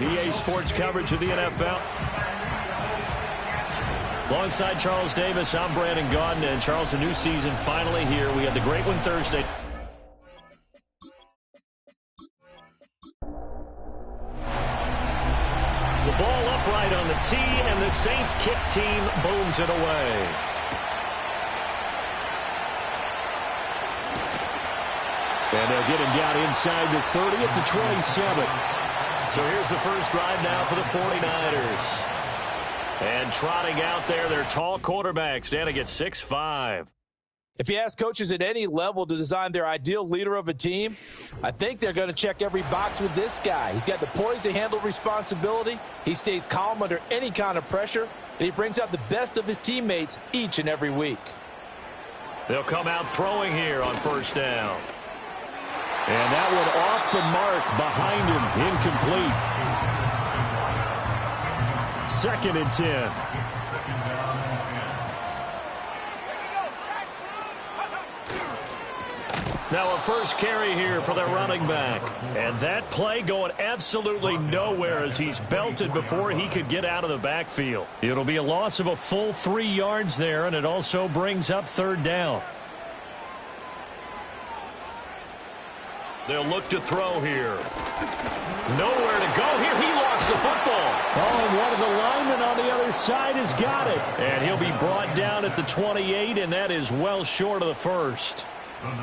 EA Sports coverage of the NFL. Alongside Charles Davis, I'm Brandon Gaudin. And Charles, a new season finally here. We had the Great One Thursday. The ball upright on the tee, and the Saints kick team booms it away. And they'll get him down inside the 30 at the 27. So here's the first drive now for the 49ers. And trotting out there, their tall quarterback, standing at 6'5". If you ask coaches at any level to design their ideal leader of a team, I think they're going to check every box with this guy. He's got the poise to handle responsibility. He stays calm under any kind of pressure, and he brings out the best of his teammates each and every week. They'll come out throwing here on first down. And that one off the mark behind him, incomplete. 2nd and 10. Now a first carry here for their running back. And that play going absolutely nowhere as he's belted before he could get out of the backfield. It'll be a loss of a full 3 yards there, and it also brings up 3rd down. They'll look to throw here. Nowhere to go here. He lost the football. Oh, and one of the linemen on the other side has got it. And he'll be brought down at the 28, and that is well short of the first.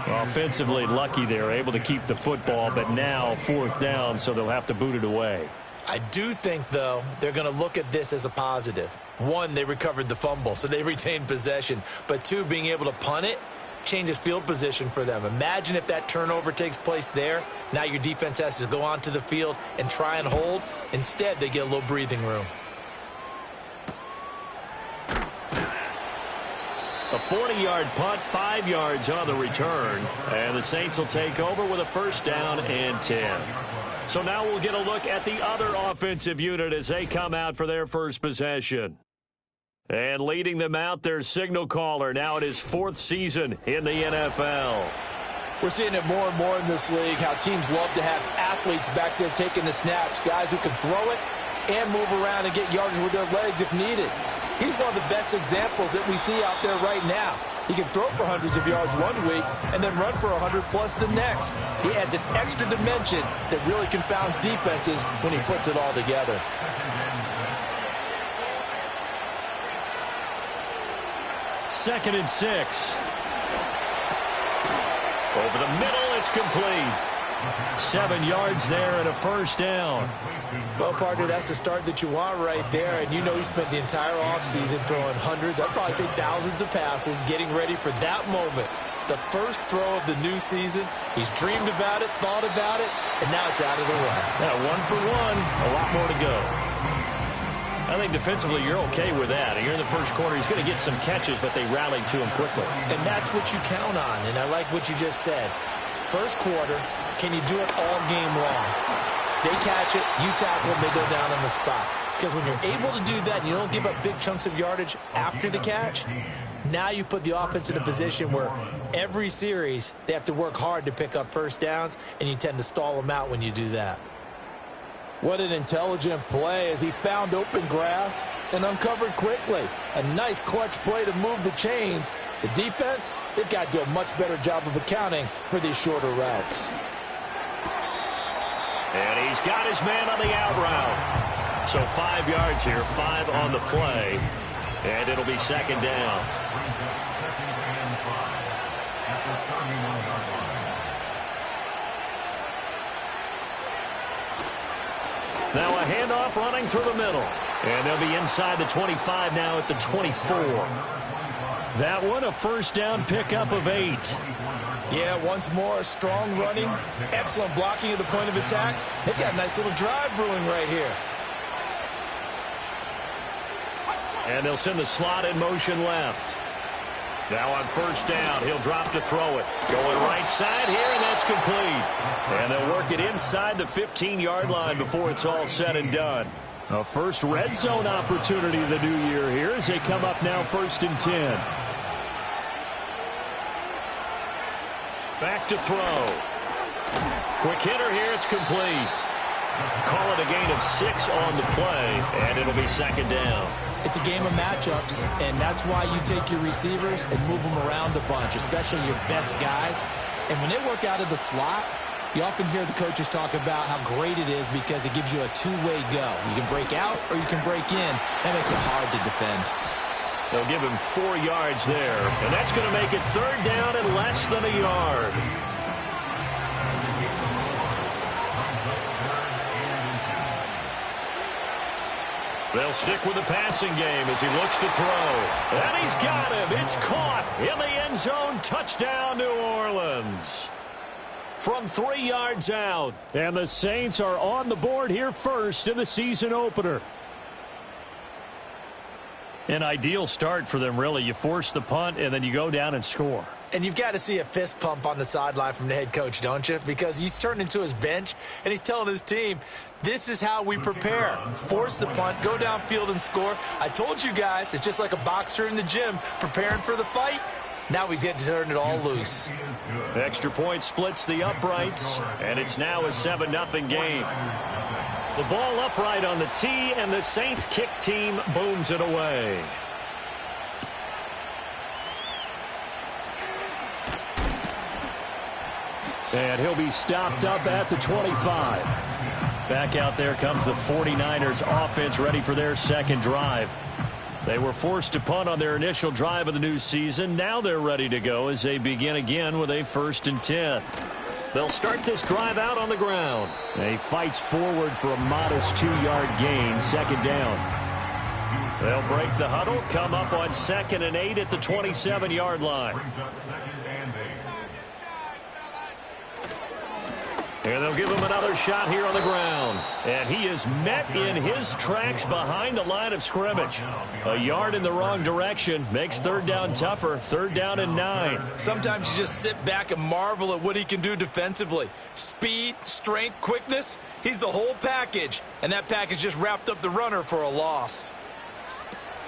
Offensively lucky they're able to keep the football, but now 4th down, so they'll have to boot it away. I do think, though, they're going to look at this as a positive. 1, they recovered the fumble, so they retained possession. But 2, being able to punt it changes field position for them. Imagine if that turnover takes place there. Now your defense has to go onto the field and try and hold. Instead, they get a little breathing room. A 40-yard punt, 5 yards on the return. And the Saints will take over with a first down and 10. So now we'll get a look at the other offensive unit as they come out for their first possession. And leading them out, their signal caller, now in his 4th season in the NFL. We're seeing it more and more in this league, how teams love to have athletes back there taking the snaps, guys who can throw it and move around and get yardage with their legs if needed. He's one of the best examples that we see out there right now. He can throw for hundreds of yards one week and then run for 100+ the next. He adds an extra dimension that really confounds defenses when he puts it all together. 2nd and 6. Over the middle, it's complete. 7 yards there and a first down. Well, partner, that's the start that you want right there. And you know he spent the entire offseason throwing hundreds, I'd probably say thousands of passes, getting ready for that moment. The first throw of the new season. He's dreamed about it, thought about it, and now it's out of the way. Yeah, 1 for 1, a lot more to go. I think defensively you're okay with that. Here in the first quarter, he's going to get some catches, but they rallied to him quickly. And that's what you count on, and I like what you just said. First quarter, can you do it all game long? They catch it, you tackle them, they go down on the spot. Because when you're able to do that and you don't give up big chunks of yardage after the catch, now you put the offense in a position where every series they have to work hard to pick up first downs, and you tend to stall them out when you do that. What an intelligent play as he found open grass and uncovered quickly. A nice clutch play to move the chains. The defense, they've got to do a much better job of accounting for these shorter routes. And he's got his man on the out route. So 5 yards here, 5 on the play. And it'll be 2nd down. Now a handoff running through the middle. And they'll be inside the 25 now at the 24. That one a first down pickup of 8. Yeah, once more, strong running, excellent blocking at the point of attack. They've got a nice little drive brewing right here. And they'll send the slot in motion left. Now on first down, he'll drop to throw it. Going right side here, and that's complete. And they'll work it inside the 15-yard line before it's all said and done. A first red zone opportunity of the new year here as they come up now 1st and 10. Back to throw. Quick hitter here, it's complete. Call it a gain of 6 on the play, and it'll be second down. It's a game of matchups, and that's why you take your receivers and move them around a bunch, especially your best guys. And when they work out of the slot, you often hear the coaches talk about how great it is because it gives you a two-way go. You can break out or you can break in. That makes it hard to defend. They'll give him 4 yards there, and that's going to make it third down and less than a yard. They'll stick with the passing game as he looks to throw. And he's got him. It's caught in the end zone. Touchdown, New Orleans. From 3 yards out. And the Saints are on the board here first in the season opener. An ideal start for them, really. You force the punt, and then you go down and score. And you've got to see a fist pump on the sideline from the head coach, don't you? Because he's turned into his bench, and he's telling his team, this is how we prepare. Force the punt, go downfield and score. I told you guys, it's just like a boxer in the gym preparing for the fight. Now we get to turn it all loose. Extra point splits the uprights, and it's now a 7-0 game. The ball upright on the tee, and the Saints kick team booms it away. And he'll be stopped up at the 25. Back out there comes the 49ers offense ready for their second drive. They were forced to punt on their initial drive of the new season. Now they're ready to go as they begin again with a 1st and 10. They'll start this drive out on the ground. And he fights forward for a modest 2-yard gain, second down. They'll break the huddle, come up on 2nd and 8 at the 27-yard line. And they'll give him another shot here on the ground. And he is met in his tracks behind the line of scrimmage. A yard in the wrong direction makes third down tougher. 3rd down and 9. Sometimes you just sit back and marvel at what he can do defensively. Speed, strength, quickness. He's the whole package. And that package just wrapped up the runner for a loss.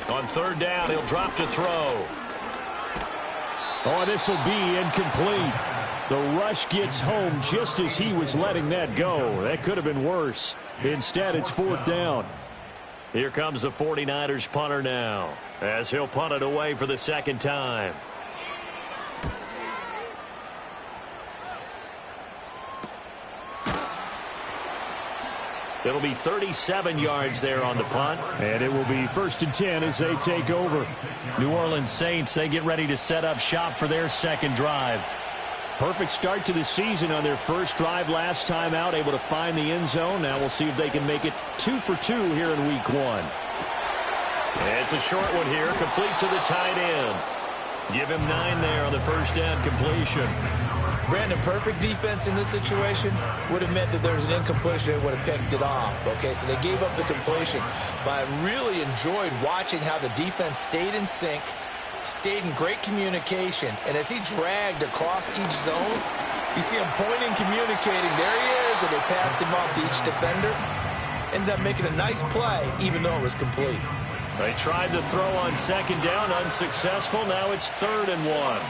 On 3rd down, he'll drop to throw. Oh, this will be incomplete. The rush gets home just as he was letting that go. That could have been worse. Instead, it's 4th down. Here comes the 49ers punter now, as he'll punt it away for the second time. It'll be 37 yards there on the punt. And it will be 1st and 10 as they take over. New Orleans Saints, they get ready to set up shop for their second drive. Perfect start to the season on their first drive last time out, able to find the end zone. Now we'll see if they can make it 2 for 2 here in week 1. It's a short one here, complete to the tight end. Give him 9 there on the first down completion. Brandon, perfect defense in this situation would have meant that there was an incompletion and would have picked it off. Okay, so they gave up the completion. But I really enjoyed watching how the defense stayed in sync, stayed in great communication, and as he dragged across each zone, you see him pointing, communicating. There he is, and they passed him off to each defender. Ended up making a nice play, even though it was complete. They tried to throw on 2nd down, unsuccessful. Now it's 3rd and 1.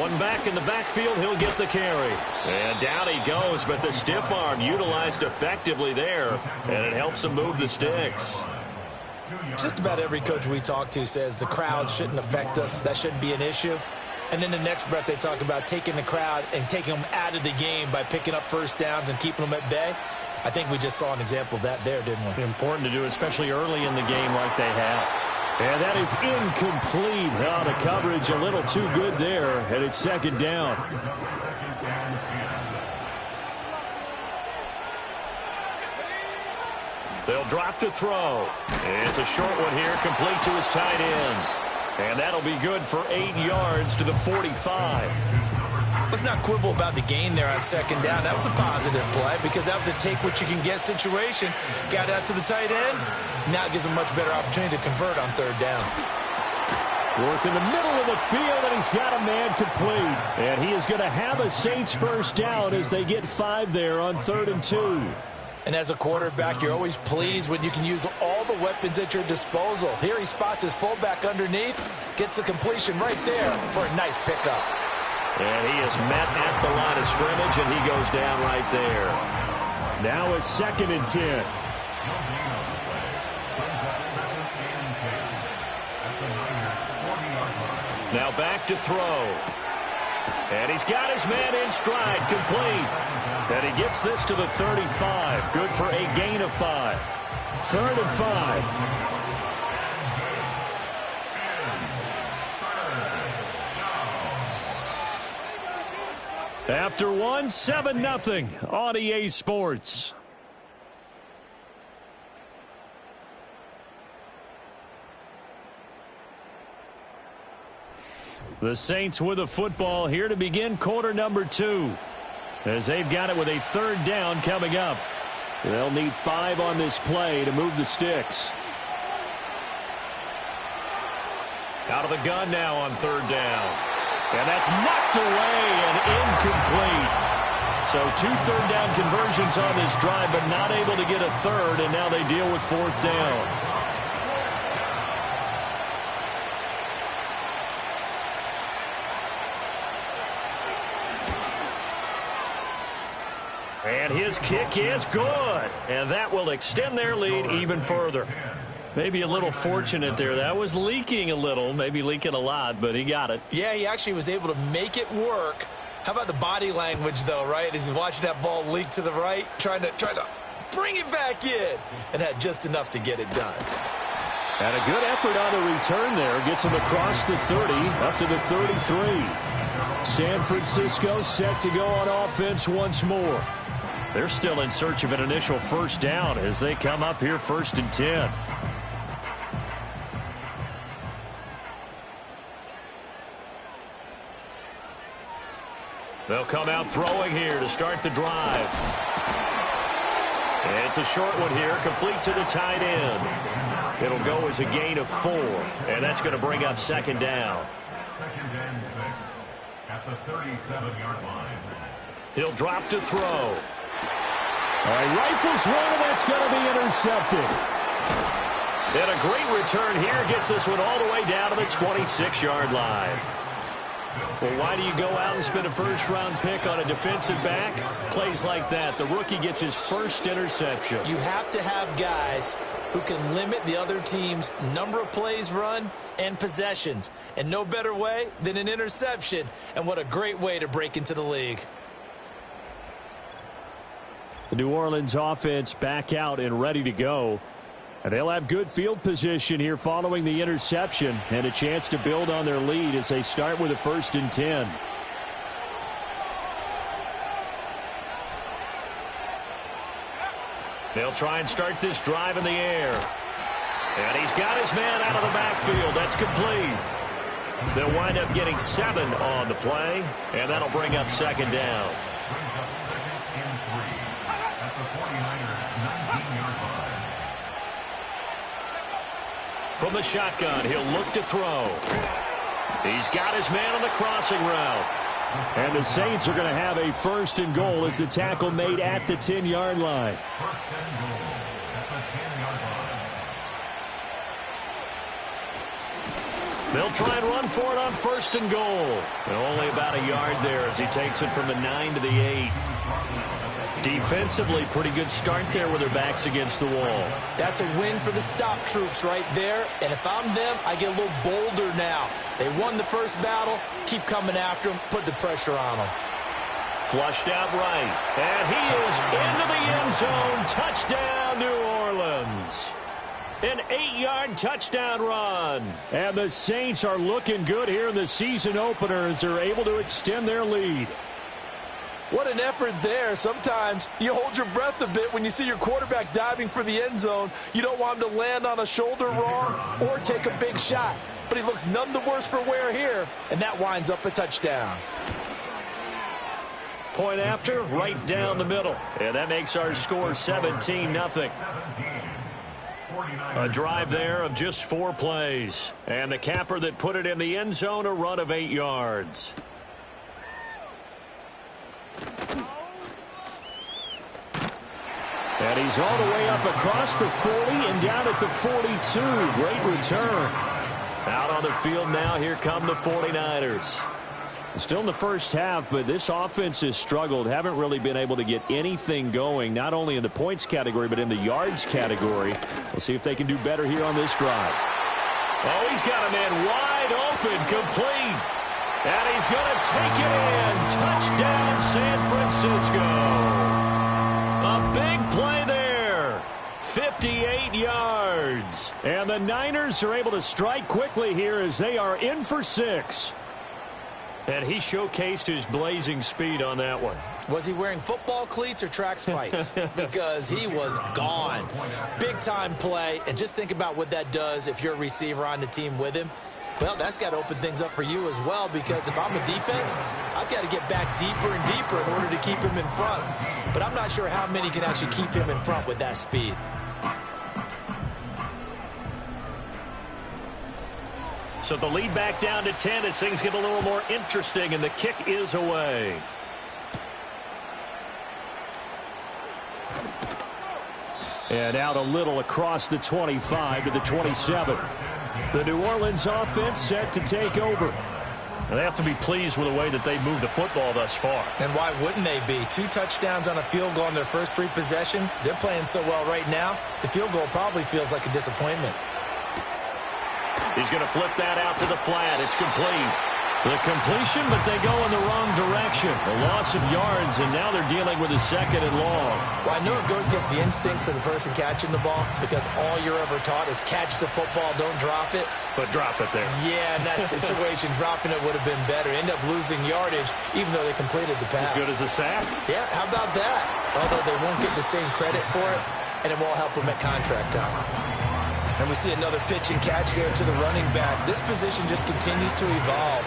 One back in the backfield, he'll get the carry. And down he goes, but the stiff arm utilized effectively there, and it helps him move the sticks. Just about every coach we talk to says the crowd shouldn't affect us. That shouldn't be an issue. And then the next breath they talk about taking the crowd and taking them out of the game by picking up first downs and keeping them at bay. I think we just saw an example of that there, didn't we? Important to do, especially early in the game like they have. And that is incomplete. Oh, the coverage a little too good there, and it's 2nd down. They'll drop to throw. It's a short one here, complete to his tight end. And that'll be good for 8 yards to the 45. Let's not quibble about the gain there on 2nd down. That was a positive play because that was a take-what-you-can-get situation. Got out to the tight end. Now it gives him a much better opportunity to convert on 3rd down. Work in the middle of the field, and he's got a man complete. And he is going to have a Saints first down as they get 5 there on 3rd and 2. And as a quarterback, you're always pleased when you can use all the weapons at your disposal. Here he spots his fullback underneath, gets the completion right there for a nice pickup. And he is met at the line of scrimmage, and he goes down right there. Now a 2nd and 10. Now back to throw. And he's got his man in stride, complete. And he gets this to the 35. Good for a gain of 5. 3rd and 5. After one, 7-0 on EA Sports. The Saints with a football here to begin quarter number 2. As they've got it with a 3rd down coming up. They'll need 5 on this play to move the sticks. Out of the gun now on 3rd down. And that's knocked away and incomplete. So 2 3rd down conversions on this drive, but not able to get a 3rd, and now they deal with 4th down. And his kick is good. And that will extend their lead even further. Maybe a little fortunate there. That was leaking a little, maybe leaking a lot, but he got it. Yeah, he actually was able to make it work. How about the body language, though, right? As he's watching that ball leak to the right, trying to bring it back in, and had just enough to get it done. And a good effort on the return there. Gets him across the 30, up to the 33. San Francisco set to go on offense once more. They're still in search of an initial 1st down as they come up here 1st and 10. They'll come out throwing here to start the drive. And it's a short one here, complete to the tight end. It'll go as a gain of 4, and that's going to bring up 2nd down. 2nd and 6 at the 37-yard line. He'll drop to throw. All right, rifles one, and that's going to be intercepted. And a great return here gets this one all the way down to the 26-yard line. Well, why do you go out and spend a 1st-round pick on a defensive back? Plays like that. The rookie gets his 1st interception. You have to have guys who can limit the other team's number of plays run and possessions. And no better way than an interception. And what a great way to break into the league. The New Orleans offense back out and ready to go. And they'll have good field position here following the interception and a chance to build on their lead as they start with a 1st and 10. They'll try and start this drive in the air. And he's got his man out of the backfield. That's complete. They'll wind up getting 7 on the play, and that'll bring up 2nd down. From the shotgun, he'll look to throw. He's got his man on the crossing route. And the Saints are going to have a 1st and goal as the tackle made at the 10-yard line. They'll try and run for it on 1st and goal. And only about a yard there as he takes it from the 9 to the 8. Defensively, pretty good start there with their backs against the wall. That's a win for the stop troops right there. And if I'm them, I get a little bolder now. They won the 1st battle. Keep coming after them. Put the pressure on them. Flushed out right. And he is into the end zone. Touchdown, New Orleans. An 8-yard touchdown run. And the Saints are looking good here in the season opener as they're able to extend their lead. What an effort there. Sometimes you hold your breath a bit when you see your quarterback diving for the end zone. You don't want him to land on a shoulder wrong or take a big shot. But he looks none the worse for wear here, and that winds up a touchdown. Point after, right down the middle. And that makes our score 17-0. A drive there of just 4 plays. And the capper that put it in the end zone, a run of 8 yards. And he's all the way up across the 40 and down at the 42. Great return. Out on the field now, here come the 49ers. Still in the first half, but this offense has struggled. Haven't really been able to get anything going, not only in the points category, but in the yards category. We'll see if they can do better here on this drive. Oh, he's got a man wide open, complete. And he's going to take it in. Touchdown, San Francisco. A big play there. 58 yards. And the Niners are able to strike quickly here as they are in for 6. And he showcased his blazing speed on that one. Was he wearing football cleats or track spikes? Because he was gone. Big-time play. And just think about what that does if you're a receiver on the team with him. Well, that's got to open things up for you as well, because if I'm a defense, I've got to get back deeper and deeper in order to keep him in front. But I'm not sure how many can actually keep him in front with that speed. So the lead back down to 10 as things get a little more interesting, and the kick is away. And out a little across the 25 to the 27. The New Orleans offense set to take over. They have to be pleased with the way that they've moved the football thus far. And why wouldn't they be? 2 touchdowns on a field goal in their first 3 possessions. They're playing so well right now, the field goal probably feels like a disappointment. He's going to flip that out to the flat. It's complete. The completion, but they go in the wrong direction. A loss of yards, and now they're dealing with a 2nd and long. Well, I know it goes against the instincts of the person catching the ball, because all you're ever taught is catch the football, don't drop it. But drop it there. Yeah, in that situation, dropping it would have been better. End up losing yardage, even though they completed the pass. As good as a sack? Yeah, how about that? Although they won't get the same credit for it, and it won't help them at contract time. And we see another pitch and catch there to the running back. This position just continues to evolve.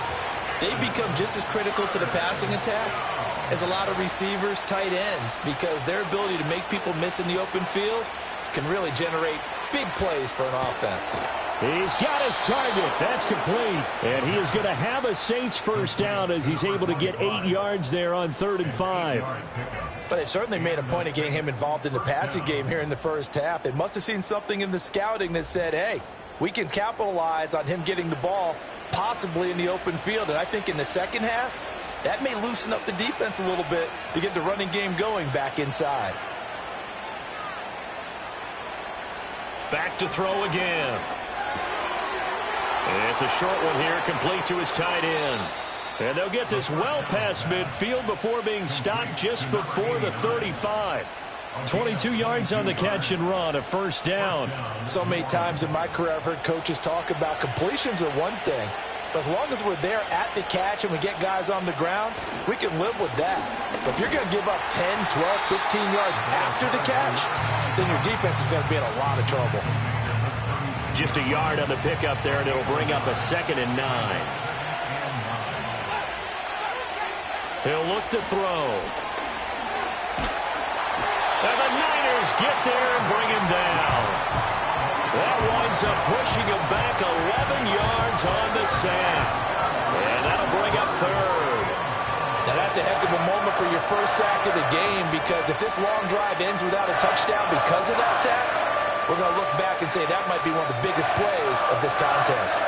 They become just as critical to the passing attack as a lot of receivers, tight ends, because their ability to make people miss in the open field can really generate big plays for an offense. He's got his target. That's complete. And he is going to have a Saints first down as he's able to get 8 yards there on 3rd and 5. But they've certainly made a point of getting him involved in the passing game here in the first half. They must have seen something in the scouting that said, hey, we can capitalize on him getting the ball possibly in the open field. And I think in the second half, that may loosen up the defense a little bit to get the running game going back inside. Back to throw again. It's a short one here, complete to his tight end. And they'll get this well past midfield before being stopped just before the 35. 22 yards on the catch and run, a first down. So many times in my career I've heard coaches talk about completions are one thing, but as long as we're there at the catch and we get guys on the ground, we can live with that. But if you're going to give up 10, 12, 15 yards after the catch, then your defense is going to be in a lot of trouble. Just a yard on the pickup there, and it'll bring up a 2nd and 9. He'll look to throw. And the Niners get there and bring him down. That winds up pushing him back 11 yards on the sack. And that'll bring up 3rd. Now that's a heck of a moment for your first sack of the game, because if this long drive ends without a touchdown because of that sack, we're going to look back and say that might be one of the biggest plays of this contest.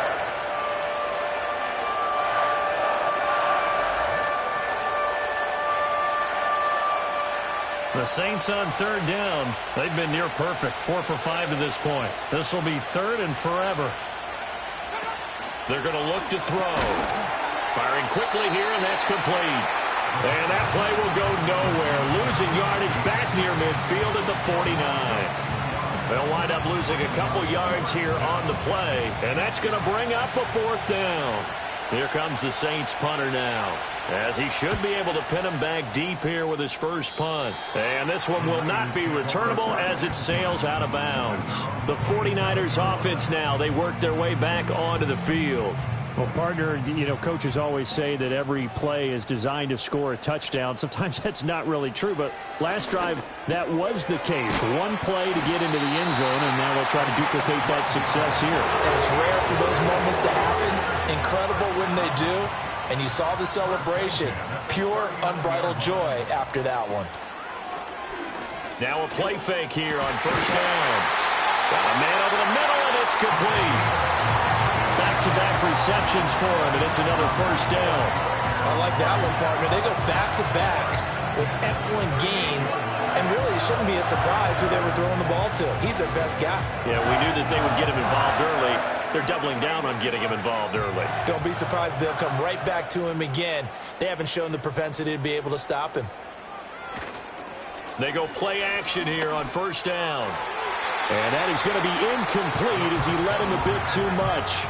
The Saints on 3rd down. They've been near perfect, 4 for 5 to this point. This will be 3rd and forever. They're going to look to throw. Firing quickly here, and that's complete. And that play will go nowhere. Losing yardage back near midfield at the 49. They'll wind up losing a couple yards here on the play, and that's going to bring up a 4th down. Here comes the Saints punter now, as he should be able to pin him back deep here with his first punt. And this one will not be returnable as it sails out of bounds. The 49ers offense now, they work their way back onto the field. Well, partner, you know, coaches always say that every play is designed to score a touchdown. Sometimes that's not really true, but last drive, that was the case. One play to get into the end zone, and now they'll try to duplicate that success here. And it's rare for those moments to happen. Incredible when they do. And you saw the celebration. Pure, unbridled joy after that one. Now a play fake here on first down. Got a man over the middle, and it's complete. Back-to-back receptions for him, and it's another first down. I like that one, partner. They go back-to-back with excellent gains, and really it shouldn't be a surprise who they were throwing the ball to. He's their best guy. Yeah, we knew that they would get him involved early. They're doubling down on getting him involved early. Don't be surprised they'll come right back to him again. They haven't shown the propensity to be able to stop him. They go play action here on first down. And that is going to be incomplete as he led him a bit too much.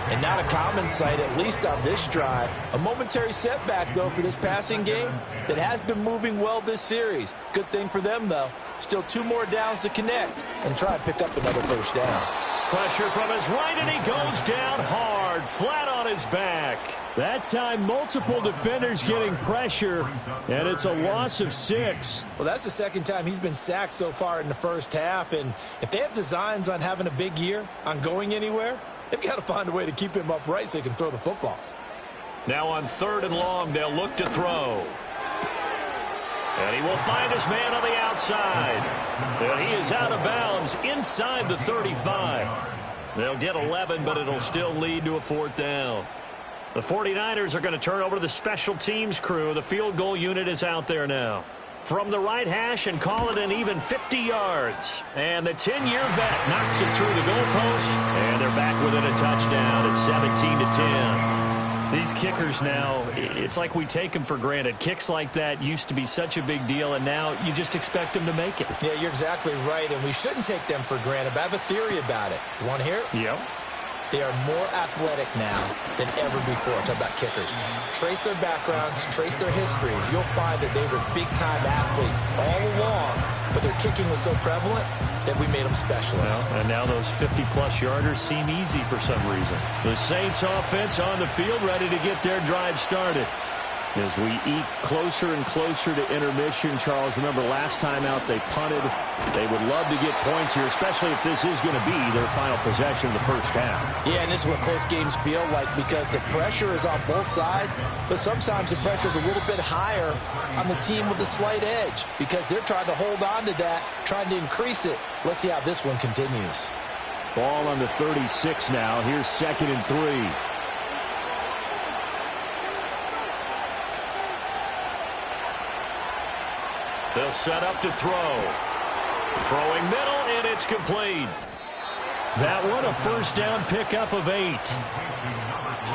And not a common sight, at least on this drive. A momentary setback, though, for this passing game that has been moving well this series. Good thing for them, though. Still 2 more downs to connect and try and pick up another first down. Pressure from his right, and he goes down hard, flat on his back. That time, multiple defenders getting pressure, and it's a loss of 6. Well, that's the second time he's been sacked so far in the first half, and if they have designs on having a big year, on going anywhere, they've got to find a way to keep him upright so he can throw the football. Now on 3rd and long, they'll look to throw. And he will find his man on the outside. And he is out of bounds inside the 35. They'll get 11, but it'll still lead to a 4th down. The 49ers are going to turn over to the special teams crew. The field goal unit is out there now. From the right hash and call it an even 50 yards. And the 10-year vet knocks it through the goalpost. And they're back within a touchdown at 17-10. These kickers now, it's like we take them for granted. Kicks like that used to be such a big deal, and now you just expect them to make it. Yeah, you're exactly right, and we shouldn't take them for granted. But I have a theory about it. You want to hear it? Yep. They are more athletic now than ever before. Talk about kickers. Trace their backgrounds, trace their histories. You'll find that they were big-time athletes all along, but their kicking was so prevalent that we made them specialists. Well, and now those 50-plus yarders seem easy for some reason. The Saints offense on the field, ready to get their drive started. As we eat closer and closer to intermission, Charles, remember last time out they punted. They would love to get points here, especially if this is going to be their final possession of the first half. Yeah, and this is what close games feel like because the pressure is on both sides, but sometimes the pressure is a little bit higher on the team with the slight edge because they're trying to hold on to that, trying to increase it. Let's see how this one continues. Ball on the 36 now. Here's 2nd and 3. They'll set up to throw. Throwing middle, and it's complete. That one, a first down pickup of 8.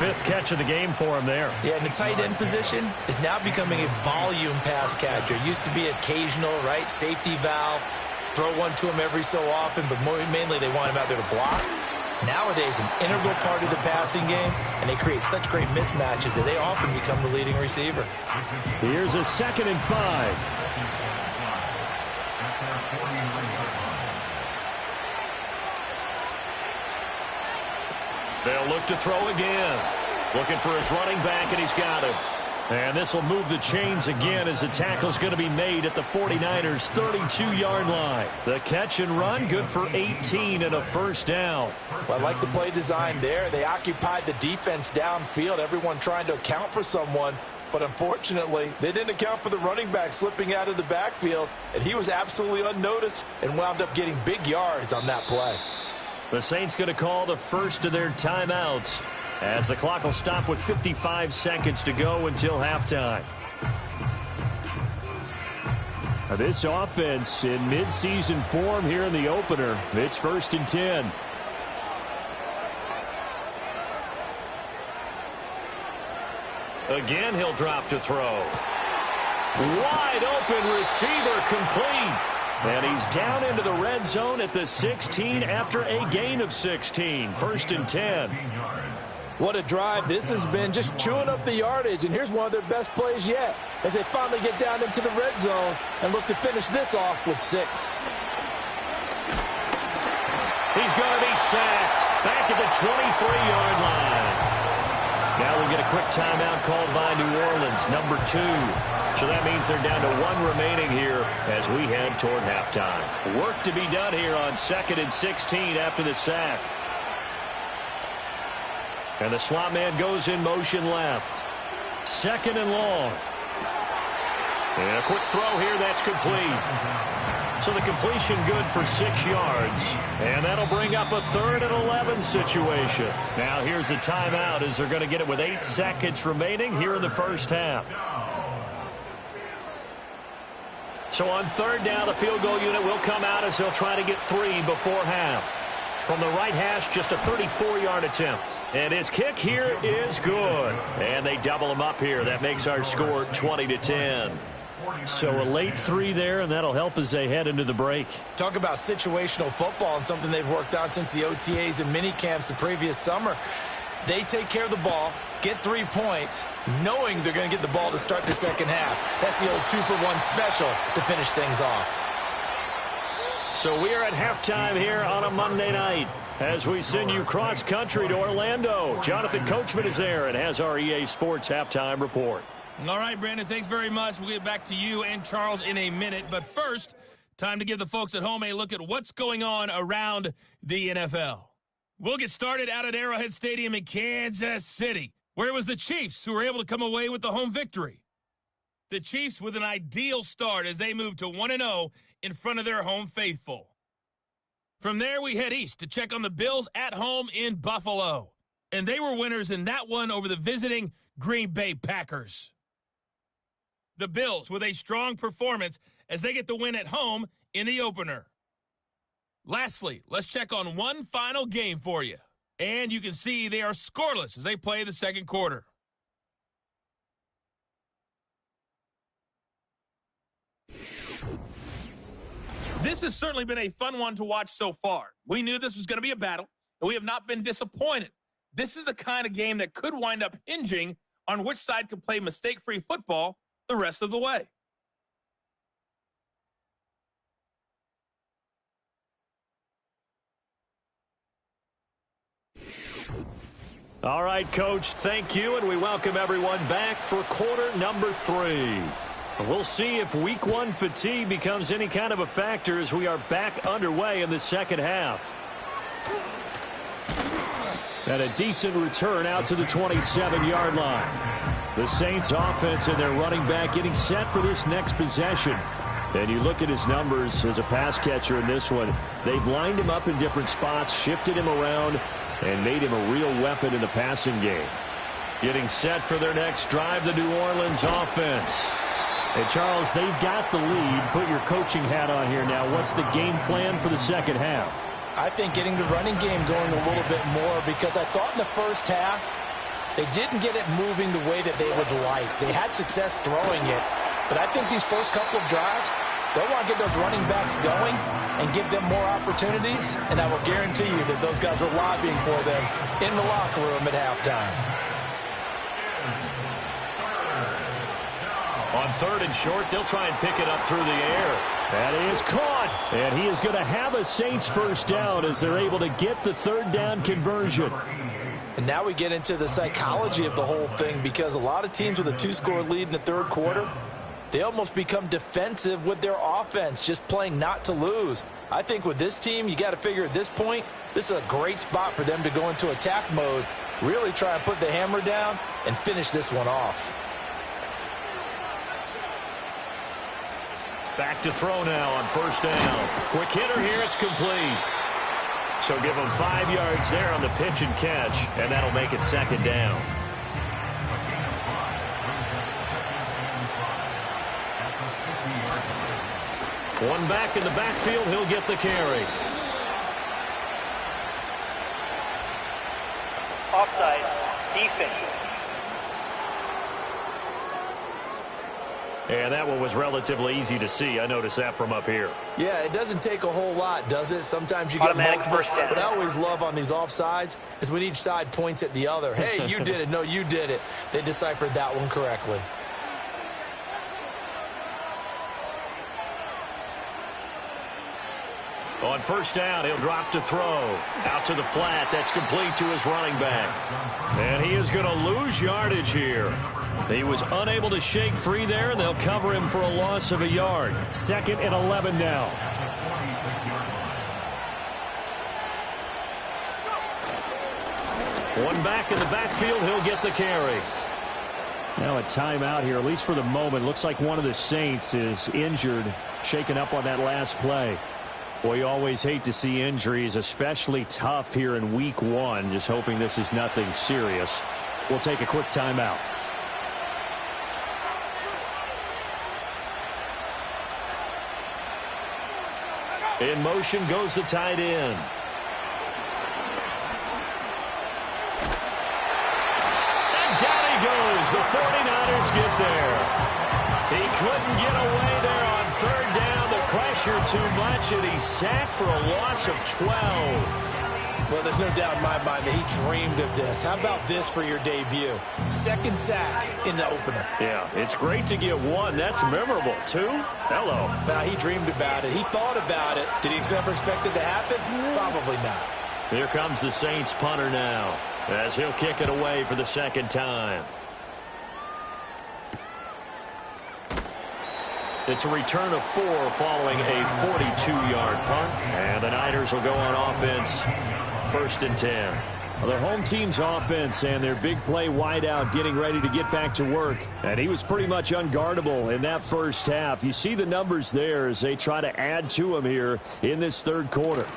5th catch of the game for him there. Yeah, and the tight end position is now becoming a volume pass catcher. Used to be occasional, right, safety valve. Throw one to him every so often, but mainly they want him out there to block. Nowadays, an integral part of the passing game, and they create such great mismatches that they often become the leading receiver. Here's a 2nd and 5. They'll look to throw again. Looking for his running back, and he's got him. And this will move the chains again as the tackle's going to be made at the 49ers' 32-yard line. The catch and run, good for 18 and a first down. Well, I like the play design there. They occupied the defense downfield, everyone trying to account for someone. But unfortunately, they didn't account for the running back slipping out of the backfield, and he was absolutely unnoticed and wound up getting big yards on that play. The Saints going to call the first of their timeouts as the clock will stop with 55 seconds to go until halftime. This offense in midseason form here in the opener. It's 1st and 10. Again, he'll drop to throw. Wide open receiver, complete. And he's down into the red zone at the 16 after a gain of 16. 1st and 10. What a drive this has been, just chewing up the yardage. And here's one of their best plays yet as they finally get down into the red zone and look to finish this off with 6. He's going to be sacked back at the 23-yard line. Now we'll get a quick timeout called by New Orleans, number 2. So that means they're down to 1 remaining here as we head toward halftime. Work to be done here on 2nd and 16 after the sack. And the slot man goes in motion left. 2nd and long. And a quick throw here, that's complete. So the completion good for 6 yards. And that'll bring up a 3rd and 11 situation. Now here's a timeout as they're going to get it with 8 seconds remaining here in the first half. So on 3rd down, the field goal unit will come out as they'll try to get 3 before half. From the right hash, just a 34-yard attempt. And his kick here is good. And they double him up here. That makes our score 20-10. So a late 3 there, and that'll help as they head into the break. Talk about situational football and something they've worked on since the OTAs and mini camps the previous summer. They take care of the ball, get 3 points, knowing they're going to get the ball to start the second half. That's the old 2-for-1 special to finish things off. So we are at halftime here on a Monday night as we send you cross-country to Orlando. Jonathan Coachman is there and has our EA Sports halftime report. All right, Brandon, thanks very much. We'll get back to you and Charles in a minute. But first, time to give the folks at home a look at what's going on around the NFL. We'll get started out at Arrowhead Stadium in Kansas City, where it was the Chiefs who were able to come away with the home victory. The Chiefs with an ideal start as they move to 1-0 in front of their home faithful. From there, we head east to check on the Bills at home in Buffalo. And they were winners in that one over the visiting Green Bay Packers. The Bills with a strong performance as they get the win at home in the opener. Lastly, let's check on one final game for you. And you can see they are scoreless as they play the second quarter. This has certainly been a fun one to watch so far. We knew this was going to be a battle, and we have not been disappointed. This is the kind of game that could wind up hinging on which side can play mistake-free football the rest of the way. All right, Coach, thank you, and we welcome everyone back for quarter number 3. We'll see if week 1 fatigue becomes any kind of a factor as we are back underway in the second half. And a decent return out to the 27-yard line. The Saints offense and their running back getting set for this next possession. And you look at his numbers as a pass catcher in this one. They've lined him up in different spots, shifted him around, and made him a real weapon in the passing game. Getting set for their next drive, the New Orleans offense. And, Charles, they've got the lead. Put your coaching hat on here now. What's the game plan for the second half? I think getting the running game going a little bit more because I thought in the first half they didn't get it moving the way that they would like. They had success throwing it, but I think these first couple of drives, they'll want to get those running backs going and give them more opportunities, and I will guarantee you that those guys were lobbying for them in the locker room at halftime. On 3rd and short, they'll try and pick it up through the air. That is caught. And he is going to have a Saints first down as they're able to get the 3rd down conversion. And now we get into the psychology of the whole thing because a lot of teams with a 2-score lead in the third quarter, they almost become defensive with their offense, just playing not to lose. I think with this team, you got to figure at this point, this is a great spot for them to go into attack mode, really try and put the hammer down and finish this one off. Back to throw now on 1st down. Quick hitter here, it's complete. So give them 5 yards there on the pitch and catch, and that'll make it 2nd down. One back in the backfield, he'll get the carry. Offside, defense. And that one was relatively easy to see. I noticed that from up here. Yeah, it doesn't take a whole lot, does it? Sometimes you get multiples. What I always love on these offsides is when each side points at the other. Hey, you did it. No, you did it. They deciphered that one correctly. On 1st down, he'll drop to throw. Out to the flat. That's complete to his running back. And he is going to lose yardage here. He was unable to shake free there, and they'll cover him for a loss of a yard. 2nd and 11 now. One back in the backfield, he'll get the carry. Now a timeout here, at least for the moment. Looks like one of the Saints is injured, shaken up on that last play. Boy, you always hate to see injuries, especially tough here in week 1. Just hoping this is nothing serious. We'll take a quick timeout. In motion goes the tight end. And down he goes. The 49ers get there. He couldn't get away there on third down. The pressure too much, and he's sacked for a loss of 12. Well, there's no doubt in my mind that he dreamed of this. How about this for your debut? Second sack in the opener. Yeah, it's great to get one. That's memorable. 2? Hello. Now, he dreamed about it. He thought about it. Did he ever expect it to happen? Probably not. Here comes the Saints punter now, as he'll kick it away for the second time. It's a return of 4 following a 42-yard punt. And the Niners will go on offense, 1st and 10. Well, the home team's offense and their big play wideout getting ready to get back to work. And he was pretty much unguardable in that first half. You see the numbers there as they try to add to him here in this third quarter.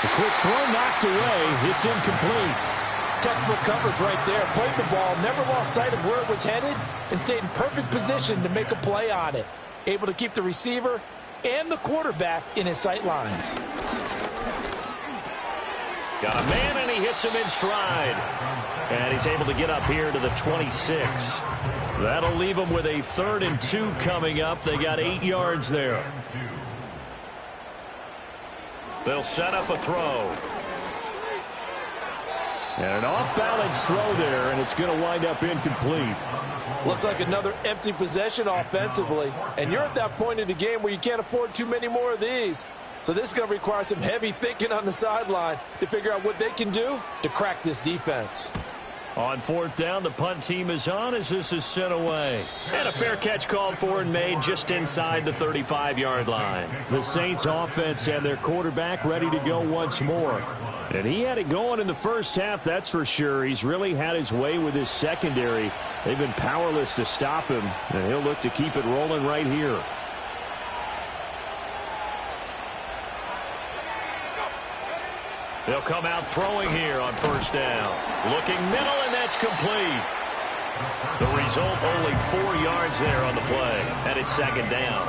A quick throw knocked away. It's incomplete. Textbook coverage right there. Played the ball, never lost sight of where it was headed, and stayed in perfect position to make a play on it. Able to keep the receiver and the quarterback in his sight lines. Got a man, and he hits him in stride. And he's able to get up here to the 26. That'll leave him with a 3rd and 2 coming up. They got 8 yards there. They'll set up a throw. And an off-balance throw there, and it's going to wind up incomplete. Looks like another empty possession offensively. And you're at that point in the game where you can't afford too many more of these. So this is going to require some heavy thinking on the sideline to figure out what they can do to crack this defense. On 4th down, the punt team is on as this is sent away. And a fair catch called for and made just inside the 35-yard line. The Saints offense and their quarterback ready to go once more. And he had it going in the first half, that's for sure. He's really had his way with his secondary. They've been powerless to stop him, and he'll look to keep it rolling right here. They'll come out throwing here on 1st down. Looking middle, and that's complete. The result, only 4 yards there on the play, and it's 2nd down.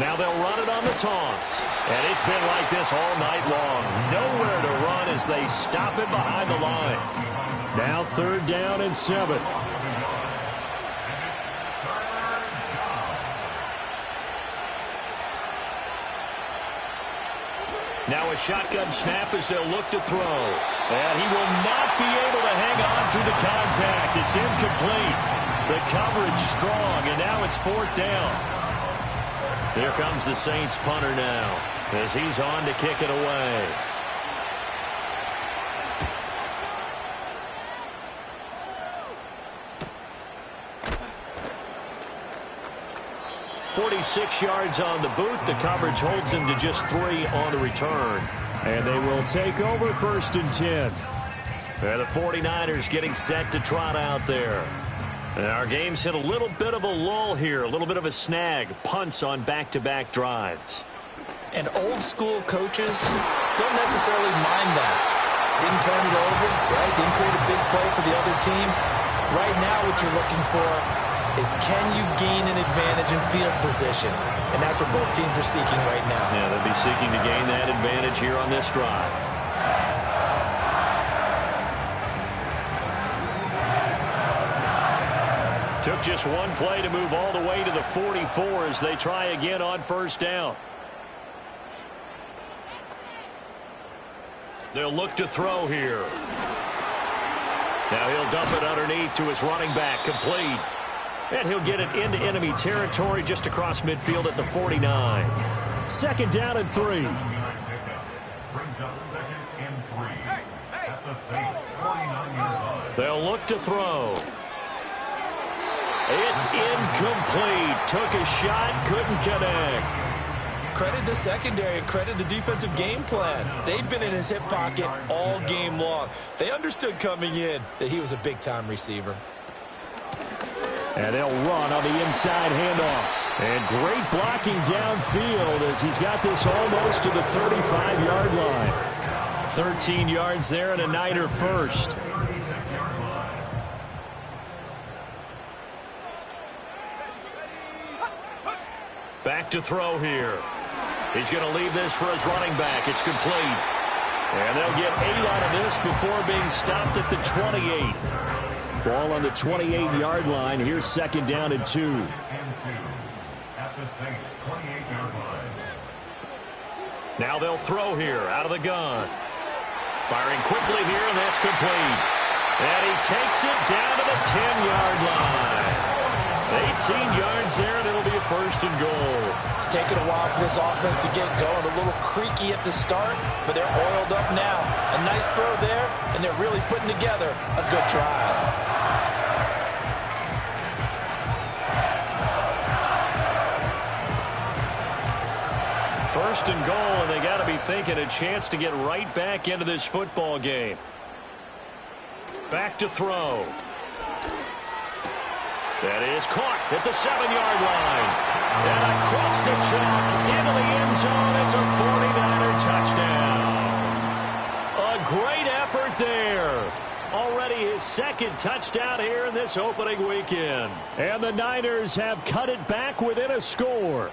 Now they'll run it on the toss. And it's been like this all night long. Nowhere to run as they stop it behind the line. Now 3rd down and 7. Now a shotgun snap as they'll look to throw. And he will not be able to hang on through the contact. It's incomplete. The coverage strong, and now it's 4th down. Here comes the Saints punter now as he's on to kick it away. "46 yards on the boot. The coverage holds him to just 3 on the return. And they will take over 1st and 10. And the 49ers getting set to trot out there. And our game's hit a little bit of a lull here, a little bit of a snag. Punts on back-to-back drives. And old-school coaches don't necessarily mind that. Didn't turn it over, right? Didn't create a big play for the other team. Right now what you're looking for is can you gain an advantage in field position? And that's what both teams are seeking right now. Yeah, they'll be seeking to gain that advantage here on this drive. Took just one play to move all the way to the 44 as they try again on 1st down. They'll look to throw here. Now he'll dump it underneath to his running back, complete. And he'll get it into enemy territory just across midfield at the 49. 2nd down and 3. Brings up 2nd and 3 at the Saints' 49-yard line. They'll look to throw. It's incomplete. Took a shot, couldn't connect. credit the secondary and credit the defensive game plan. They've been in his hip pocket all game long. They understood coming in that he was a big-time receiver. And they'll run on the inside handoff. And great blocking downfield as he's got this almost to the 35-yard line. 13 yards there and a Niner first. Back to throw here. He's going to leave this for his running back. It's complete. And they'll get 8 out of this before being stopped at the 28. Ball on the 28-yard line. Here's second down and 2. At the Saints 28-yard line. Now they'll throw here out of the gun. Firing quickly here, and that's complete. And he takes it down to the 10-yard line. 18 yards there, and it'll be a first and goal. It's taken a while for this offense to get going. A little creaky at the start, but they're oiled up now. A nice throw there, and they're really putting together a good drive. First and goal, and they got to be thinking a chance to get right back into this football game. Back to throw. That is caught at the 7-yard line. And across the chalk into the end zone. It's a 49er touchdown. A great effort there. Already his second touchdown here in this opening weekend. And the Niners have cut it back within a score.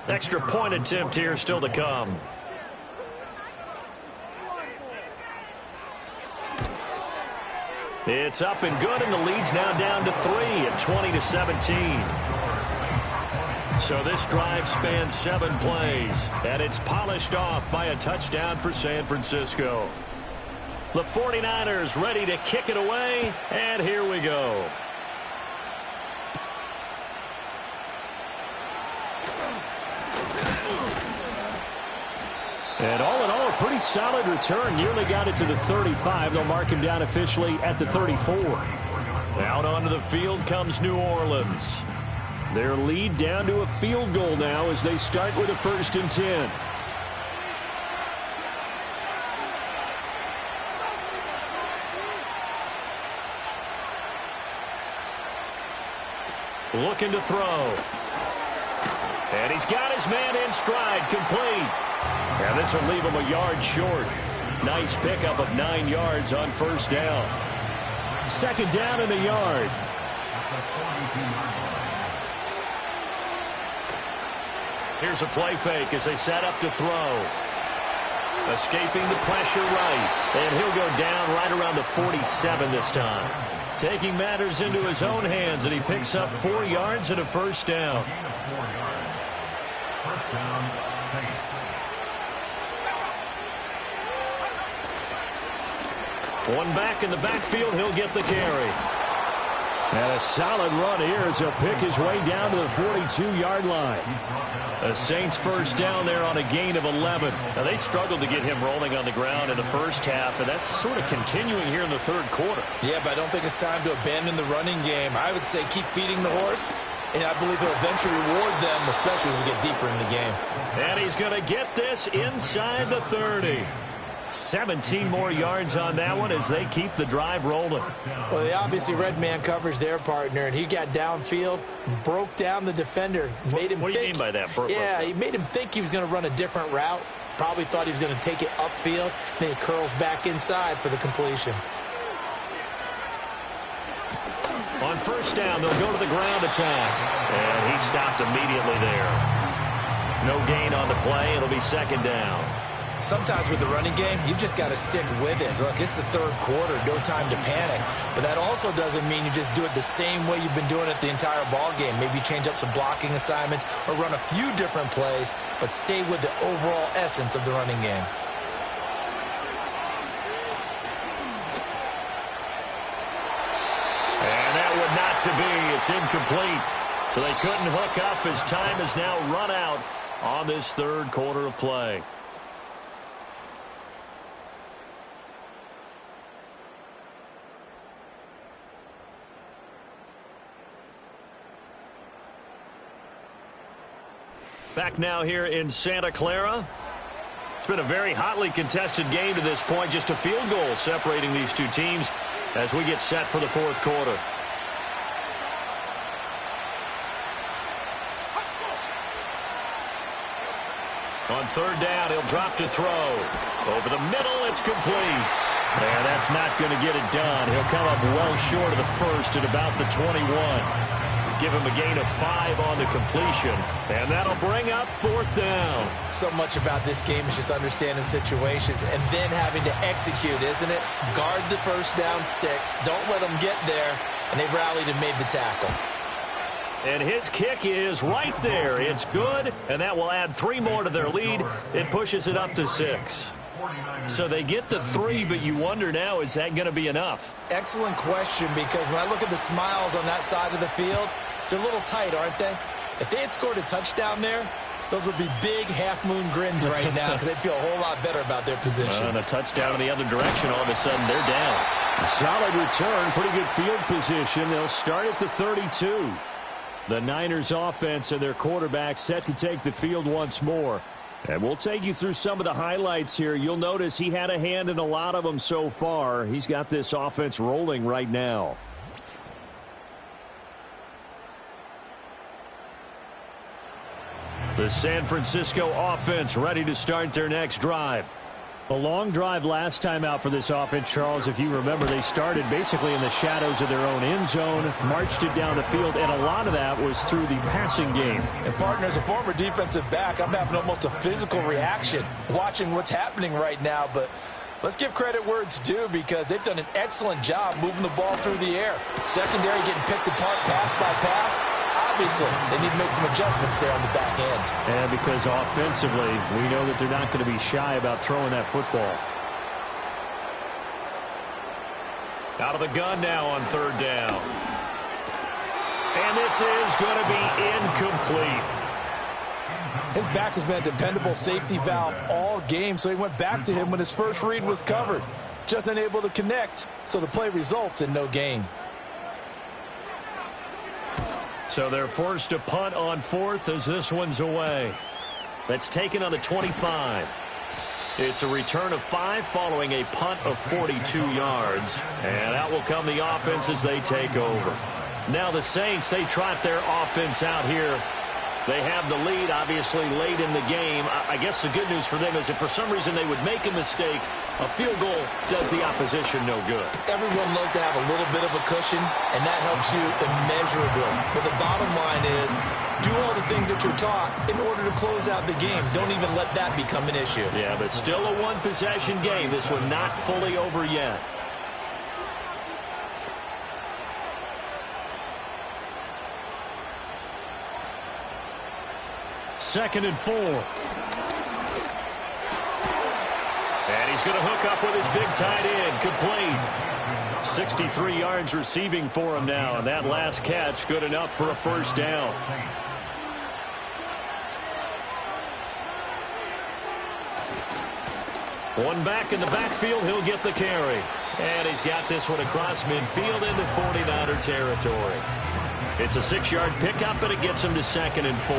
Extra point attempt here still to come. It's up and good, and the lead's now down to 3 at 20-17. So this drive spans 7 plays, and it's polished off by a touchdown for San Francisco. The 49ers ready to kick it away, and here we go. And all in all, a pretty solid return. Nearly got it to the 35. They'll mark him down officially at the 34. Out onto the field comes New Orleans. Their lead down to a field goal now as they start with a 1st and 10. Looking to throw. And he's got his man in stride, complete. And this will leave him a yard short. Nice pickup of 9 yards on first down. Second down and a yard. Here's a play fake as they set up to throw. Escaping the pressure right. And he'll go down right around the 47 this time. Taking matters into his own hands, and he picks up 4 yards and a first down. First down, Saints. One back in the backfield, he'll get the carry. And a solid run here as he'll pick his way down to the 42-yard line. The Saints first down there on a gain of 11. Now, they struggled to get him rolling on the ground in the first half, and that's sort of continuing here in the third quarter. Yeah, but I don't think it's time to abandon the running game. I would say keep feeding the horse, and I believe he'll eventually reward them, especially as we get deeper in the game. And he's going to get this inside the 30. 17 more yards on that one as they keep the drive rolling. Well, they obviously red man coverage their partner, and he got downfield, broke down the defender, made him What do you mean by that? Yeah, he made him think he was going to run a different route. Probably thought he was going to take it upfield. Then he curls back inside for the completion. On first down, they'll go to the ground attack. And he stopped immediately there. No gain on the play. It'll be second down. Sometimes with the running game, you've just got to stick with it. Look, it's the third quarter, no time to panic. But that also doesn't mean you just do it the same way you've been doing it the entire ball game. Maybe change up some blocking assignments or run a few different plays, but stay with the overall essence of the running game. And that would not to be. It's incomplete. So they couldn't hook up as time has now run out on this third quarter of play. Back now here in Santa Clara. It's been a very hotly contested game to this point. Just a field goal separating these two teams as we get set for the fourth quarter. On third down, he'll drop to throw. Over the middle, it's complete. And that's not going to get it done. He'll come up well short of the first at about the 21. Give him a gain of 5 on the completion. And that'll bring up fourth down. So much about this game is just understanding situations and then having to execute, isn't it? Guard the first down sticks. Don't let them get there. And they rallied and made the tackle. And his kick is right there. It's good, and that will add 3 more to their lead. It pushes it up to 6. So they get to 3, but you wonder now, is that going to be enough? Excellent question, because when I look at the smiles on that side of the field, they're a little tight, aren't they? If they had scored a touchdown there, those would be big half-moon grins right now because they'd feel a whole lot better about their position. And a touchdown in the other direction, all of a sudden they're down. A solid return, pretty good field position. They'll start at the 32. The Niners offense and their quarterback set to take the field once more. And we'll take you through some of the highlights here. You'll notice he had a hand in a lot of them so far. He's got this offense rolling right now. The San Francisco offense ready to start their next drive. A long drive last time out for this offense, Charles. If you remember, they started basically in the shadows of their own end zone, marched it down the field, and a lot of that was through the passing game. And, partner, as a former defensive back, I'm having almost a physical reaction watching what's happening right now. But let's give credit where it's due, because they've done an excellent job moving the ball through the air. Secondary getting picked apart pass by pass. Obviously, they need to make some adjustments there on the back end. And because offensively, we know that they're not going to be shy about throwing that football. Out of the gun now on third down. And this is going to be incomplete. His back has been a dependable safety valve all game, so he went back to him when his first read was covered. Just unable to connect, so the play results in no gain. So they're forced to punt on fourth as this one's away. That's taken on the 25. It's a return of 5 following a punt of 42 yards. And out will come the offense as they take over. Now the Saints, they trot their offense out here. They have the lead, obviously, late in the game. I guess the good news for them is if for some reason they would make a mistake, a field goal does the opposition no good. Everyone loves to have a little bit of a cushion, and that helps you immeasurably. But the bottom line is, do all the things that you're taught in order to close out the game. Don't even let that become an issue. Yeah, but still a one-possession game. This one not fully over yet. Second and 4. And he's going to hook up with his big tight end. Complete. 63 yards receiving for him now. And that last catch good enough for a first down. One back in the backfield. He'll get the carry. And he's got this one across midfield into 49er territory. It's a 6-yard pickup, but it gets him to second and 4.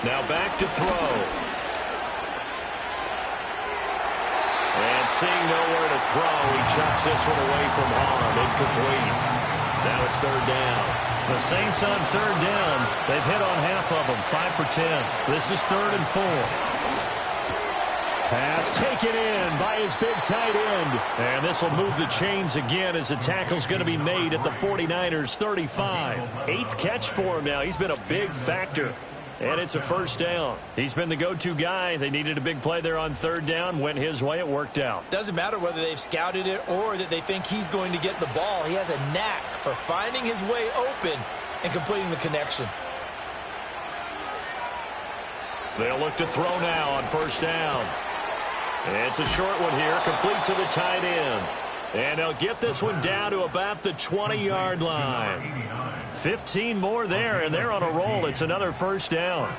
Now back to throw. And seeing nowhere to throw, he chucks this one away from harm. Incomplete. Now it's third down. The Saints on third down. They've hit on half of them, 5 for 10. This is third and 4. Pass taken in by his big tight end. And this will move the chains again as the tackle's going to be made at the 49ers 35. 8th catch for him now. He's been a big factor. And it's a first down. He's been the go-to guy. They needed a big play there on third down. Went his way. It worked out. Doesn't matter whether they've scouted it or that they think he's going to get the ball. He has a knack for finding his way open and completing the connection. They'll look to throw now on first down. It's a short one here, complete to the tight end. And they'll get this one down to about the 20-yard line. 15 more there, and they're on a roll. It's another first down.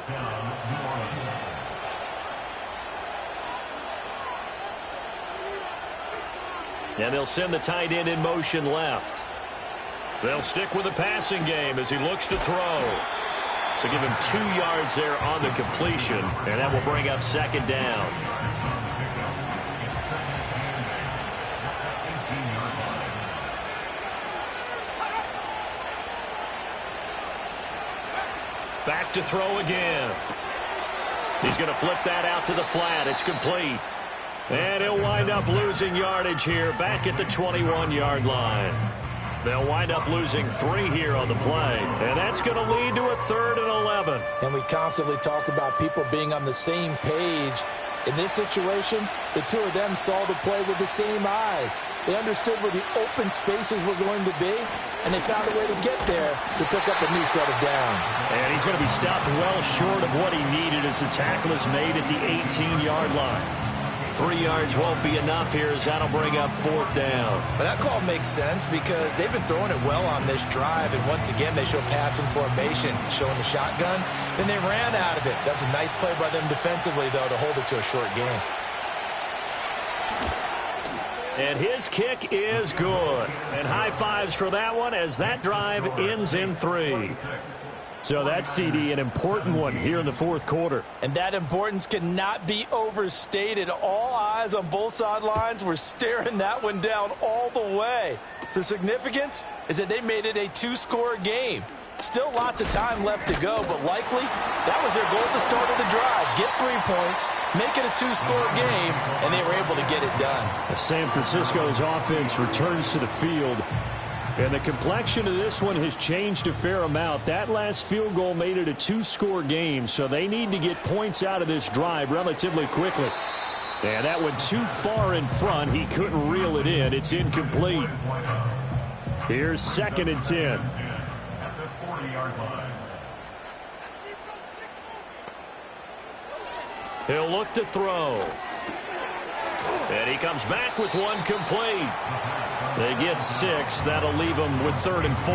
And they'll send the tight end in motion left. They'll stick with the passing game as he looks to throw. So give him 2 yards there on the completion, and that will bring up second down. Back to throw again. He's going to flip that out to the flat. It's complete. And he'll wind up losing yardage here back at the 21-yard line. They'll wind up losing 3 here on the play. And that's going to lead to a 3rd and 11. And we constantly talk about people being on the same page. In this situation, the two of them saw the play with the same eyes. They understood where the open spaces were going to be, and they found a way to get there to pick up a new set of downs. And he's going to be stopped well short of what he needed as the tackle is made at the 18-yard line. 3 yards won't be enough here as that'll bring up 4th down. But that call makes sense because they've been throwing it well on this drive, and once again they show passing formation, showing the shotgun. Then they ran out of it. That's a nice play by them defensively, though, to hold it to a short game. And his kick is good. And high fives for that one as that drive ends in 3. So that's, CD, an important one here in the 4th quarter. And that importance cannot be overstated. All eyes on both sidelines were staring that one down all the way. The significance is that they made it a 2-score game. Still lots of time left to go, but likely that was their goal at the start of the drive. Get 3 points, make it a 2-score game, and they were able to get it done. As San Francisco's offense returns to the field, and the complexion of this one has changed a fair amount. That last field goal made it a 2-score game, so they need to get points out of this drive relatively quickly. And that went too far in front. He couldn't reel it in. It's incomplete. Here's 2nd and 10. He'll look to throw. And he comes back with one complete. They get 6. That'll leave them with 3rd and 4.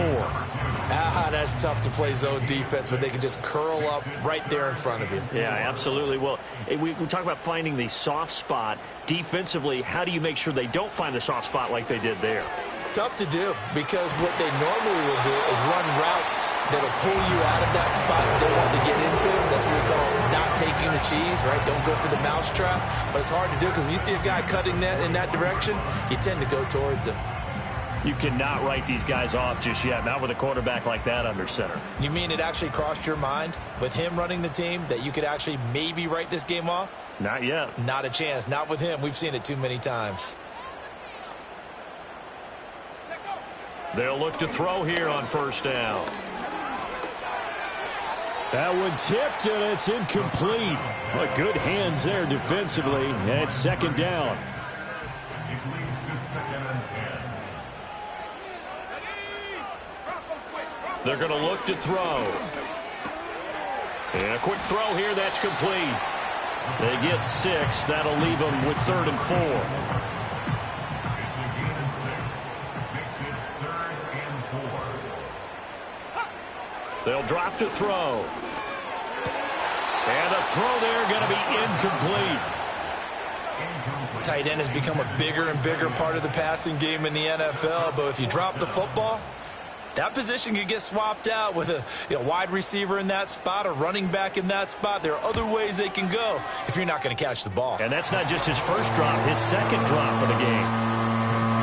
That's tough to play zone defense when they can just curl up right there in front of you. Yeah, absolutely. Well, we talk about finding the soft spot. Defensively, how do you make sure they don't find the soft spot like they did there? Tough to do because what they normally will do is run routes that'll pull you out of that spot they want to get into. That's what we call not taking the cheese, right? Don't go for the mousetrap. But it's hard to do because when you see a guy cutting that in that direction, you tend to go towards him. You cannot write these guys off just yet, not with a quarterback like that under center. You mean it actually crossed your mind with him running the team that you could actually maybe write this game off? Not yet. Not a chance. Not with him. We've seen it too many times. They'll look to throw here on 1st down. That one tipped, and it's incomplete. But good hands there defensively, and it's 2nd down. They're going to look to throw. And a quick throw here, that's complete. They get 6. That'll leave them with 3rd and 4. They'll drop to throw. And the throw there going to be incomplete. Tight end has become a bigger and bigger part of the passing game in the NFL, but if you drop the football, that position can get swapped out with a wide receiver in that spot, a running back in that spot. There are other ways they can go if you're not going to catch the ball. And that's not just his first drop, his 2nd drop of the game.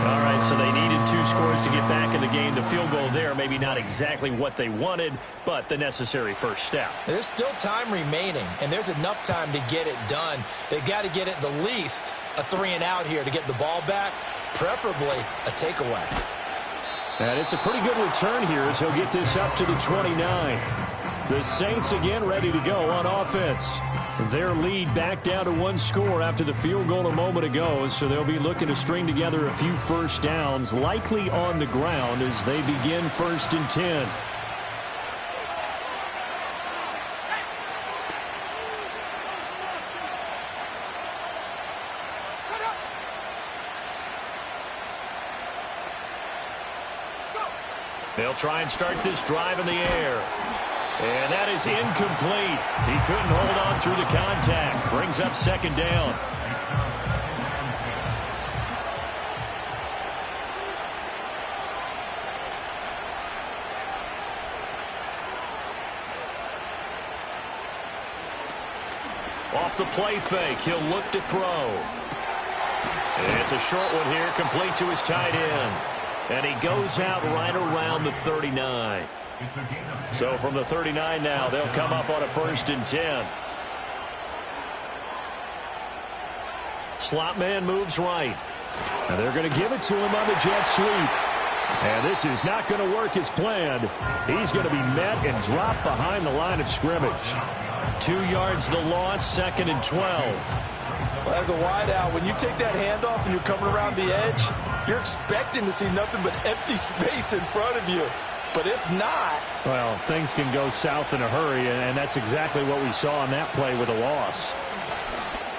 All right, so they needed 2 scores to get back in the game. The field goal there, maybe not exactly what they wanted, but the necessary first step. There's still time remaining, and there's enough time to get it done. They've got to get it the least a 3-and-out here to get the ball back, preferably a takeaway. And it's a pretty good return here as he'll get this up to the 29. The Saints again ready to go on offense. Their lead back down to 1 score after the field goal a moment ago, so they'll be looking to string together a few first downs, likely on the ground as they begin 1st and 10. They'll try and start this drive in the air. And that is incomplete. He couldn't hold on through the contact. Brings up 2nd down. Off the play fake, he'll look to throw. It's a short one here, complete to his tight end. And he goes out right around the 39. So from the 39 now, they'll come up on a 1st and 10. Slot man moves right. And they're going to give it to him on the jet sweep. And this is not going to work as planned. He's going to be met and dropped behind the line of scrimmage. 2 yards the loss, 2nd and 12. Well, as a wideout, when you take that handoff and you're coming around the edge, you're expecting to see nothing but empty space in front of you. But if not... Well, things can go south in a hurry, and that's exactly what we saw on that play with a loss.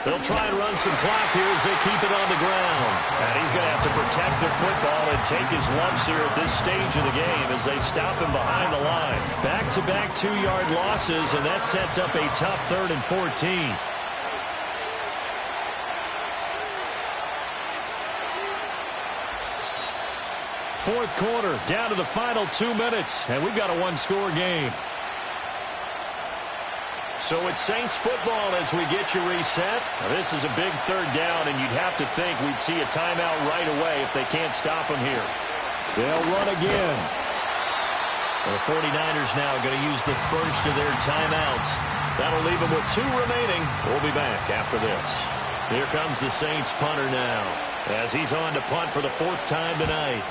They'll try and run some clock here as they keep it on the ground. And he's going to have to protect the football and take his lumps here at this stage of the game as they stop him behind the line. Back-to-back 2-yard losses, and that sets up a tough 3rd and 14. Fourth quarter, down to the final 2 minutes, and we've got a one-score game. So it's Saints football as we get you reset. Now, this is a big 3rd down, and you'd have to think we'd see a timeout right away if they can't stop them here. They'll run again. The 49ers now going to use the first of their timeouts. That'll leave them with 2 remaining. We'll be back after this. Here comes the Saints punter now as he's on to punt for the 4th time tonight.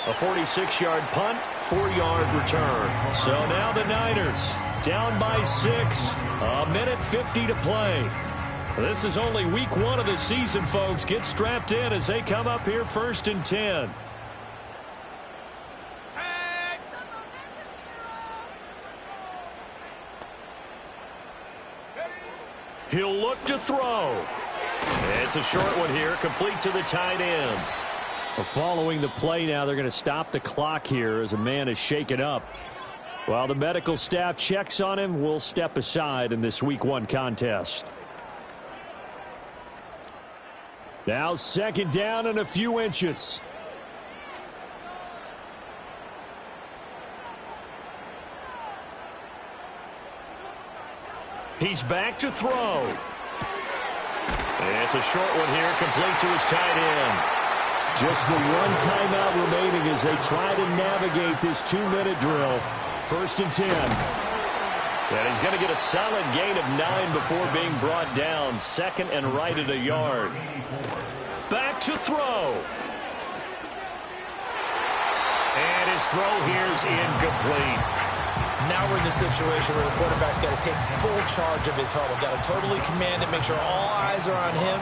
A 46-yard punt, 4-yard return. So now the Niners down by 6. A minute 50 to play. This is only week 1 of the season, folks. Get strapped in as they come up here 1st and 10. He'll look to throw. It's a short one here, complete to the tight end. Well, following the play now, they're going to stop the clock here as a man is shaken up. While the medical staff checks on him, we'll step aside in this week 1 contest. Now 2nd down and a few inches. He's back to throw. It's a short one here, complete to his tight end. Just the 1 timeout remaining as they try to navigate this 2-minute drill. 1st and 10. And he's going to get a solid gain of 9 before being brought down. 2nd and right at a yard. Back to throw. And his throw here is incomplete. Now we're in the situation where the quarterback's got to take full charge of his huddle. Got to totally command it, make sure all eyes are on him.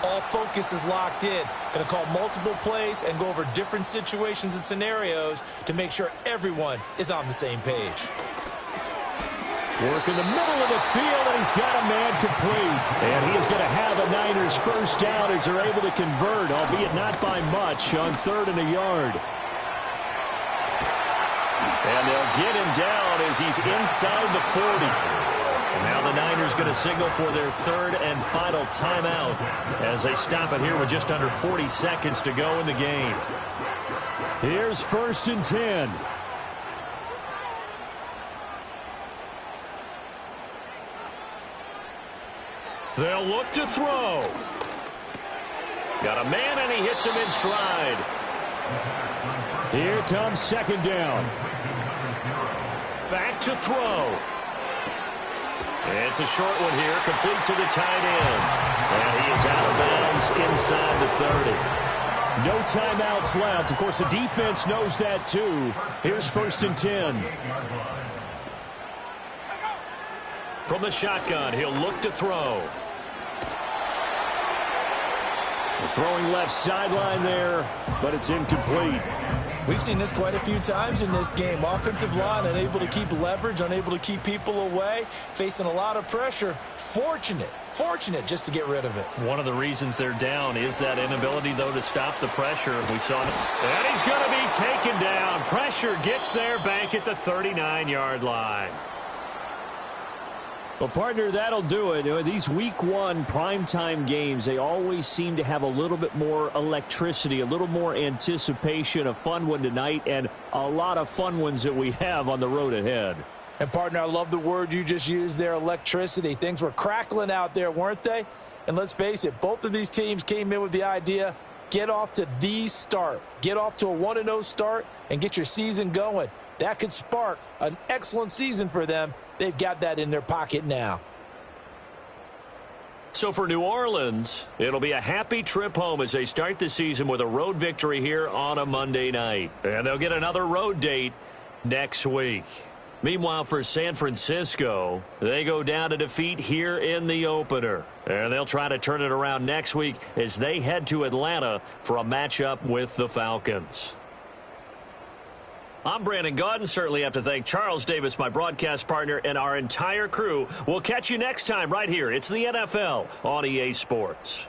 All focus is locked in. Going to call multiple plays and go over different situations and scenarios to make sure everyone is on the same page. Work in the middle of the field, and he's got a man complete. And he is going to have a Niners 1st down as they're able to convert, albeit not by much, on 3rd and a yard. And they'll get him down as he's inside the 40. And now the Niners going to signal for their 3rd and final timeout as they stop it here with just under 40 seconds to go in the game. Here's 1st and 10. They'll look to throw. Got a man, and he hits him in stride. Here comes 2nd down. Back to throw. It's a short one here, complete to the tight end. And he is out of bounds inside the 30. No timeouts left. Of course, the defense knows that too. Here's 1st and 10. From the shotgun, he'll look to throw. Throwing left sideline there, but it's incomplete. We've seen this quite a few times in this game. Offensive line unable to keep leverage, unable to keep people away, facing a lot of pressure. Fortunate just to get rid of it. One of the reasons they're down is that inability, though, to stop the pressure. We saw it. And he's going to be taken down. Pressure gets there back at the 39-yard line. Well, partner, that'll do it. These Week 1 primetime games, they always seem to have a little bit more electricity, a little more anticipation. A fun one tonight, and a lot of fun ones that we have on the road ahead. And, partner, I love the word you just used there, electricity. Things were crackling out there, weren't they? And let's face it, both of these teams came in with the idea, get off to the start. Get off to a 1-0 start and get your season going. That could spark an excellent season for them. They've got that in their pocket now. So for New Orleans, it'll be a happy trip home as they start the season with a road victory here on a Monday night. And they'll get another road date next week. Meanwhile, for San Francisco, they go down to defeat here in the opener. And they'll try to turn it around next week as they head to Atlanta for a matchup with the Falcons. I'm Brandon Gaudin. Certainly have to thank Charles Davis, my broadcast partner, and our entire crew. We'll catch you next time right here. It's the NFL on EA Sports.